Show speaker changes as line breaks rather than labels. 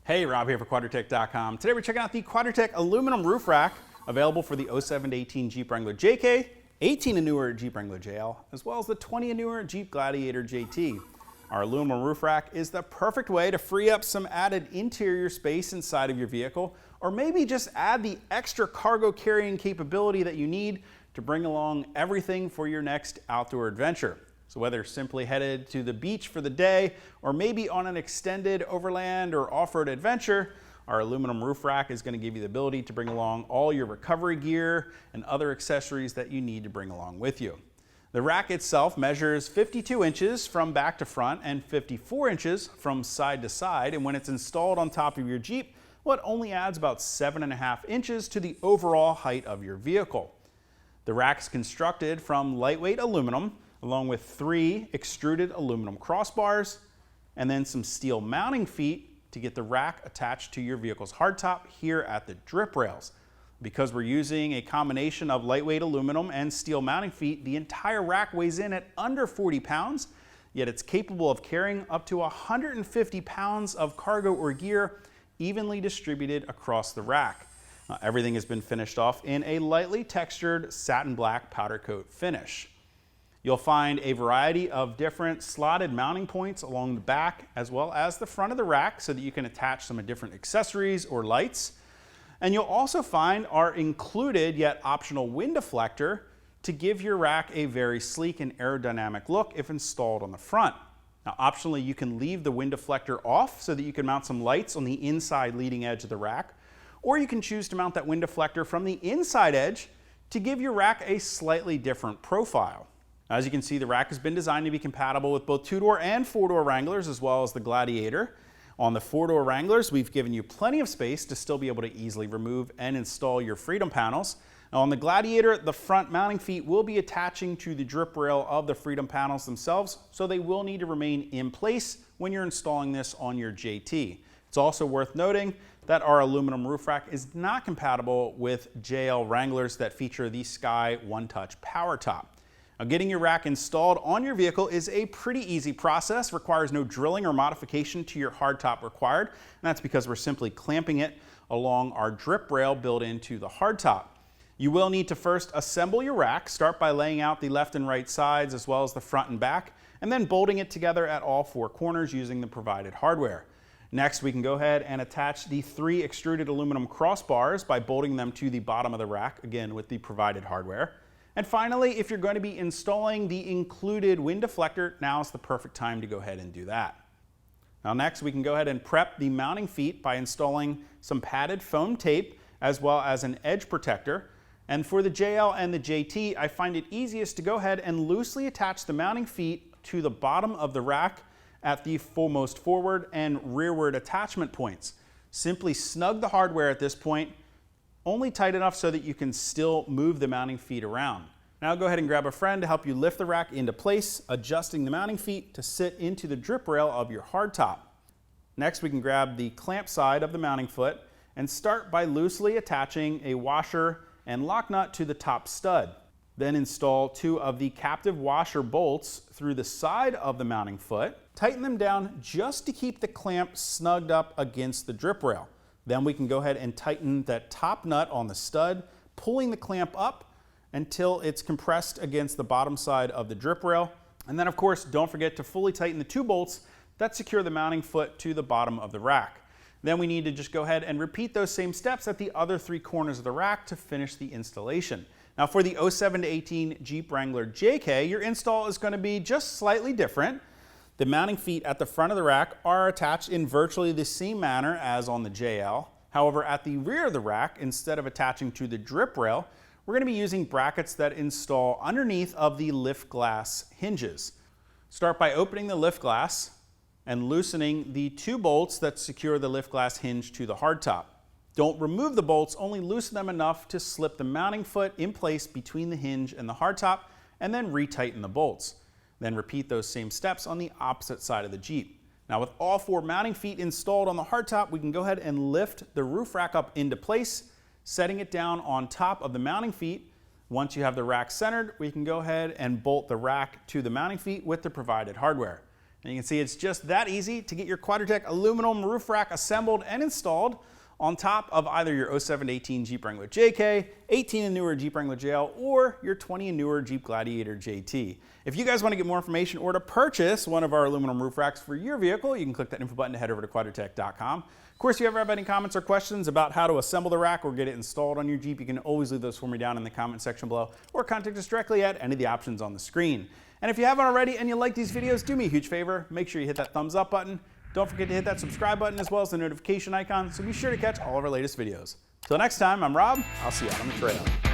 Hey, Rob here for Quadratec.com. Today we're checking out the Quadratec Aluminum Roof Rack, available for the 07 to 18 Jeep Wrangler JK, 18 and newer Jeep Wrangler JL, as well as the 20 and newer Jeep Gladiator JT. Our aluminum roof rack is the perfect way to free up some added interior space inside of your vehicle, or maybe just add the extra cargo carrying capability that you need to bring along everything for your next outdoor adventure. So whether you're simply headed to the beach for the day, or maybe on an extended overland or off-road adventure, our aluminum roof rack is going to give you the ability to bring along all your recovery gear and other accessories that you need to bring along with you. The rack itself measures 52 inches from back to front and 54 inches from side to side, and when it's installed on top of your Jeep, well, it only adds about 7.5 inches to the overall height of your vehicle. The rack is constructed from lightweight aluminum, along with 3 extruded aluminum crossbars, and then some steel mounting feet to get the rack attached to your vehicle's hardtop here at the drip rails. Because we're using a combination of lightweight aluminum and steel mounting feet, the entire rack weighs in at under 40 pounds, yet it's capable of carrying up to 150 pounds of cargo or gear evenly distributed across the rack. Everything has been finished off in a lightly textured satin black powder coat finish. You'll find a variety of different slotted mounting points along the back as well as the front of the rack so that you can attach some different accessories or lights. And you'll also find our included yet optional wind deflector to give your rack a very sleek and aerodynamic look if installed on the front. Now optionally, you can leave the wind deflector off so that you can mount some lights on the inside leading edge of the rack, or you can choose to mount that wind deflector from the inside edge to give your rack a slightly different profile. As you can see, the rack has been designed to be compatible with both 2-door and 4-door Wranglers, as well as the Gladiator. On the 4-door Wranglers, we've given you plenty of space to still be able to easily remove and install your Freedom panels. Now on the Gladiator, the front mounting feet will be attaching to the drip rail of the Freedom panels themselves, so they will need to remain in place when you're installing this on your JT. It's also worth noting that our aluminum roof rack is not compatible with JL Wranglers that feature the Sky One-Touch Power Top. Now, getting your rack installed on your vehicle is a pretty easy process, requires no drilling or modification to your hardtop required, and that's because we're simply clamping it along our drip rail built into the hardtop. You will need to first assemble your rack. Start by laying out the left and right sides as well as the front and back, and then bolting it together at all 4 corners using the provided hardware. Next, we can go ahead and attach the 3 extruded aluminum crossbars by bolting them to the bottom of the rack, again with the provided hardware. And finally, if you're going to be installing the included wind deflector, now's the perfect time to go ahead and do that. Now next, we can go ahead and prep the mounting feet by installing some padded foam tape as well as an edge protector. And for the JL and the JT, I find it easiest to go ahead and loosely attach the mounting feet to the bottom of the rack at the most forward and rearward attachment points. Simply snug the hardware at this point, only tight enough so that you can still move the mounting feet around. Now go ahead and grab a friend to help you lift the rack into place, adjusting the mounting feet to sit into the drip rail of your hardtop. Next, we can grab the clamp side of the mounting foot and start by loosely attaching a washer and lock nut to the top stud. Then install 2 of the captive washer bolts through the side of the mounting foot. Tighten them down just to keep the clamp snugged up against the drip rail. Then we can go ahead and tighten that top nut on the stud, pulling the clamp up until it's compressed against the bottom side of the drip rail. And then of course, don't forget to fully tighten the 2 bolts that secure the mounting foot to the bottom of the rack. Then we need to just go ahead and repeat those same steps at the other 3 corners of the rack to finish the installation. Now for the 07 to 18 Jeep Wrangler JK, your install is going to be just slightly different. The mounting feet at the front of the rack are attached in virtually the same manner as on the JL. However, at the rear of the rack, instead of attaching to the drip rail, we're going to be using brackets that install underneath of the lift glass hinges. Start by opening the lift glass and loosening the 2 bolts that secure the lift glass hinge to the hardtop. Don't remove the bolts, only loosen them enough to slip the mounting foot in place between the hinge and the hardtop, and then retighten the bolts. Then repeat those same steps on the opposite side of the Jeep. Now with all 4 mounting feet installed on the hardtop, we can go ahead and lift the roof rack up into place, setting it down on top of the mounting feet. Once you have the rack centered, we can go ahead and bolt the rack to the mounting feet with the provided hardware. And you can see it's just that easy to get your Quadratec aluminum roof rack assembled and installed on top of either your 07 to 18 Jeep Wrangler JK, 18 and newer Jeep Wrangler JL, or your 20 and newer Jeep Gladiator JT. If you guys want to get more information or to purchase one of our aluminum roof racks for your vehicle, you can click that info button to head over to quadratec.com. Of course, if you ever have any comments or questions about how to assemble the rack or get it installed on your Jeep, you can always leave those for me down in the comment section below, or contact us directly at any of the options on the screen. And if you haven't already and you like these videos, do me a huge favor, make sure you hit that thumbs up button. Don't forget to hit that subscribe button as well as the notification icon, so be sure to catch all of our latest videos. Till next time, I'm Rob. I'll see you out on the trail.